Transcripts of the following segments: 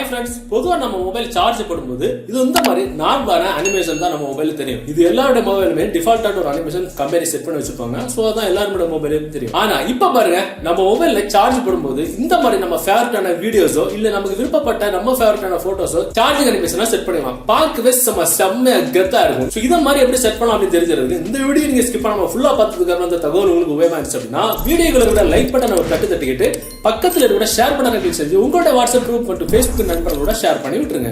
Hi friends, பொதுவாக நம்ம mobile charge போடும்போது இது இந்த மாதிரி நார்மலான அனிமேஷன் தான் நம்ம மொபைல் தெரியும். இது எல்லாரோட மொபைலுமே டிஃபால்ட்டான ஒரு அனிமேஷன் கம்பெனி செட் பண்ணி வச்சிருப்பாங்க. ஸோ அதான் எல்லாரோட மொபைலும் தெரியும். ஆனா இப்ப பாருங்க, நம்ம மொபைல்ல சார்ஜ் போடும்போது இந்த மாதிரி நம்ம ஃபேவரட்டான வீடியோஸோ இல்ல நமக்கு விருப்பப்பட்ட நம்ம ஃபேவரட்டான போட்டோஸோ சார்ஜிங் அனிமேஷனா செட் பண்ணிக்கலாம். பார்க்கவே செம்மையா கெத்தா இருக்கும். ஸோ இதை மாதிரி எப்படி செட் பண்ணலாம் அப்படின்னு தெரிஞ்சிருக்கு. இந்த வீடியோ நீங்க ஸ்கிப் பண்ணாம ஃபுல்லா பார்த்ததுக்கு அப்புறம் அந்த தகவல் உங்களுக்கு உபயோகமா இருந்துச்சு அப்படின்னா வீடியோகளை விட லைக் பட்டன் ஒரு தட்டிக்கிட்டு பக்கத்துல கூட ஷேர் பண்ண கிளிக் செஞ்சு உங்களோட வாட்ஸ்அப் குரூப் மற்றும் Facebook நண்பர்களோட ஷேர் பண்ணி விட்டுருங்க.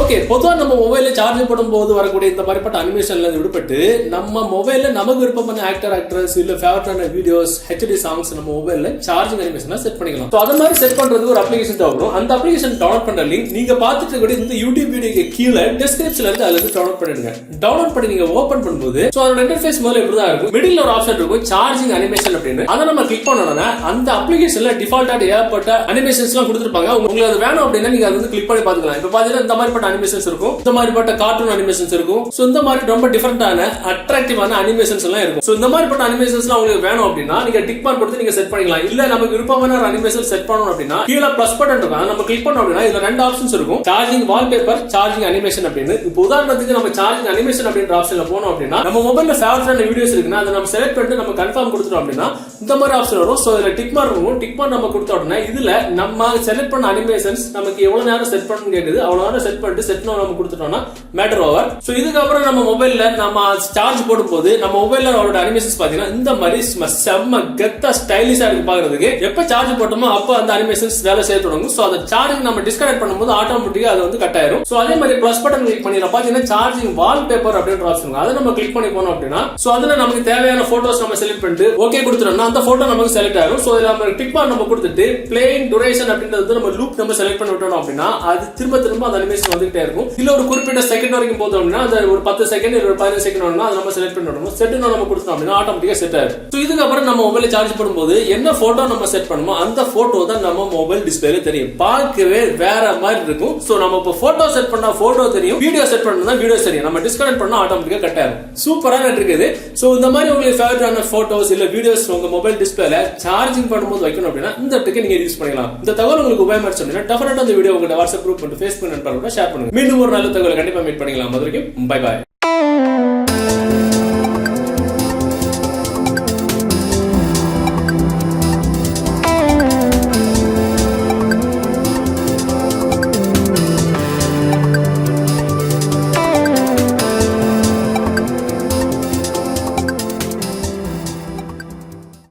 ஓகே, பொதுவா நம்ம மொபைல்ல சார்ஜ் போடும்போது வரக்கூடிய இந்த மாதிரிப்பட்ட அனிமேஷன்ல விடுபட்டு நம்ம மொபைல்ல நமக்கு விருப்பமான ஆக்டர்ஸ் இல்ல ஃபேவரட்டான வீடியோஸ் HD சாங்ஸ் நம்ம மொபைல்ல சார்ஜிங் அனிமேஷனா செட் பண்ணிக்கலாம். அது மாதிரி செட் பண்றதுக்கு ஒரு அப்ளிகேஷன் தேவைப்படும். அந்த அப்ளிகேஷன் டவுன்லோட் பண்ற லிங்க் நீங்க பார்த்துட்டு இருக்க இந்த யூடியூப் வீடியோக்கு கீழே டிஸ்கிரிப்ஷன்ல இருந்து அதுல டவுன்லோட் பண்ணிடுங்க. டவுன்லோட் பண்ணி நீங்க ஓபன் பண்ணும்போது அதோட இன்டர்ஃபேஸ் முதல்ல இப்படிதான் இருக்கும். மிடில் ஒரு ஆப்ஷன் இருக்கும், சார்ஜிங் அனிமேஷன் அப்படின்னு. அதை நம்ம கிளிக் பண்ணோம்னா அந்த அப்ளிகேஷன்ல டிஃபால்ட்டா ஏற்பட்ட அனிமேஷன்ஸ் எல்லாம் கொடுத்துருப்பாங்க. உங்களுக்கு அது வேணும் அப்படின்னா நீங்க அதை வந்து கிளிக் பண்ணி பாத்துக்கலாம். இப்ப பாத்தீங்கன்னா இந்த மாதிரி அனிமேஷன்ஸ் இருக்கும், இந்த மாதிரிப்பட்ட கார்ட்டூன் அனிமேஷன்ஸ் இருக்கும். சோ இந்த மாதிரி ரொம்ப டிஃபரெண்டான அட்ராக்டிவான அனிமேஷன்ஸ் எல்லாம் இருக்கும். சோ இந்த மாதிரிப்பட்ட அனிமேஷன்ஸ்லாம் உங்களுக்கு வேணும் அப்படின்னா நீங்க டிக் மார்க் கொடுத்து நீங்க செட் பண்ணிக்கலாம். இல்ல நமக்கு விருப்பமான ஒரு அனிமேஷன் செட் பண்ணணும் அப்படின்னா கீழே பிளஸ் பட்டன் இருக்கும், நம்ம கிளிக் பண்ணோம் அப்படின்னா இதுல ரெண்டு ஆப்ஷன்ஸ் இருக்கும், சார்ஜிங் வால்பேப்பர், சார்ஜிங் அனிமேஷன் அப்படின்னு. இப்போ உதாரணத்துக்கு நம்ம சார்ஜிங் அனிமேஷன் அப்படின்ற ஆப்ஷன்ல போனோம் அப்படின்னா நம்ம மொபைல்ல ஃபேவரட்டான வீடியோஸ் இருக்குன்னா அதை நம்ம செலக்ட் பண்ணிட்டு நம்ம கன்ஃபார்ம் கொடுத்துட்டோம் அப்படின்னா இந்த மாதிரி ஆப்ஷன் வரும். சோ இதுல டிக் மார்க் இருக்கும், டிக் மார்க் நம்ம கொடுத்த உடனே இதுல நம்ம செலக்ட் பண்ண அனிமேஷன்ஸ் நமக்கு எவ்வளவு நேரம் செட் பண்ணணும்னு கேக்குது. அவ்வளவு நேரம் செட் பண்ணிட்டு செட் நம்ம கொடுத்துட்டோம்னா மேட்டர் ஓவர். சோ இதுக்கப்புறம் நம்ம மொபைல்ல நம்ம சார்ஜ் போடும்போது நம்ம மொபைல்ல அவரோட அனிமேஷன்ஸ் பாத்தீங்கன்னா இந்த மாதிரி செம்ம கெத்தா ஸ்டைலிஷா இருக்கு பாக்குறதுக்கு. எப்ப சார்ஜ் போட்டோமோ அப்ப அந்த அனிமேஷன்ஸ் வேலை செய்ய தொடங்கும். சோ அந்த சார்ஜிங் நம்ம டிஸ்கனெக்ட் பண்ணும்போது ஆட்டோமேட்டிக்கா அது வந்து கட் ஆயிரும். சோ அதே மாதிரி பிளஸ் பட்டன் கிளிக் பண்ணிடலாம். பாத்தீங்கன்னா சார்ஜிங் வால்பேப்பர் அப்படின்ற ஆப்ஷன் அதை நம்ம கிளிக் பண்ணி போனோம் அப்படின்னா சோ அதுல நமக்கு தேவையான போட்டோஸ் நம்ம செலக்ட் பண்ணிட்டு ஓகே கொடுத்துட்டோம்னா அந்த போட்டோ நமக்கு செலக்ட் ஆகும். சோ இதுல நம்ம டிக் மார்க் நம்ம கொடுத்துட்டு பிளேயிங் டியூரேஷன் அப்படின்றது நம்ம லூப் நம்ம செலக்ட் பண்ணி விட்டோம் அப்படின்னா அது திரும்ப அந்த அனிமேஷன் வந்துட்டே இருக்கும். இல்ல ஒரு குறிப்பிட்ட செகண்ட் வரைக்கும் போதும் அப்படின்னா அது ஒரு 10 செகண்ட் ஒரு 15 செகண்ட் வரணும், அதை நம்ம செலக்ட் பண்ணணும். செட் நம்ம கொடுத்தோம் அப்படின்னா ஆட்டோமேட்டிக்கா செட் ஆயிடும். சோ இதுக்கப்புறம் நம்ம மொபைல் சார்ஜ் பண்ணும்போது என்ன போட்டோ நம்ம செட் பண்ணுமோ அந்த போட்டோ தான் நம்ம மொபைல் டிஸ்பிளேல தெரியும். பார்க்கவே வேற மாதிரி இருக்கும். சோ நம்ம இப்போ போட்டோ செட் பண்ணா போட்டோ தெரியும், வீடியோ செட் பண்ணா வீடியோ தெரியும். நம்ம டிஸ்கனெக்ட் பண்ணா ஆட்டோமேட்டிக்கா கட் ஆகும். சூப்பரா இருக்குது. சோ இந்த மாதிரி உங்களுக்கு ஃபேவரட்டான போட்டோஸ் இல்ல வீடியோஸ் உங்க மொபைல் டிஸ்பிளேல சார்ஜிங் பண்ணும்போது வைக்கணும் அப்படின்னா இந்த டிக்கை நீங்க யூஸ் பண்ணலாம். இந்த தகவல் உங்களுக்கு உபயோகமா இருந்துச்சு அப்படின்னா டெஃபினட்டா இந்த வீடியோ உங்க வாட்ஸ்அப் குரூப் மற்றும் Facebook நண்பர்களோட ஷேர் பண்ணுங்க. மீண்டும் ஒரு நல்ல தகவல் கண்டிப்பா மீட் பண்ணிக்கலாம். அது வரைக்கும் பை பாய்.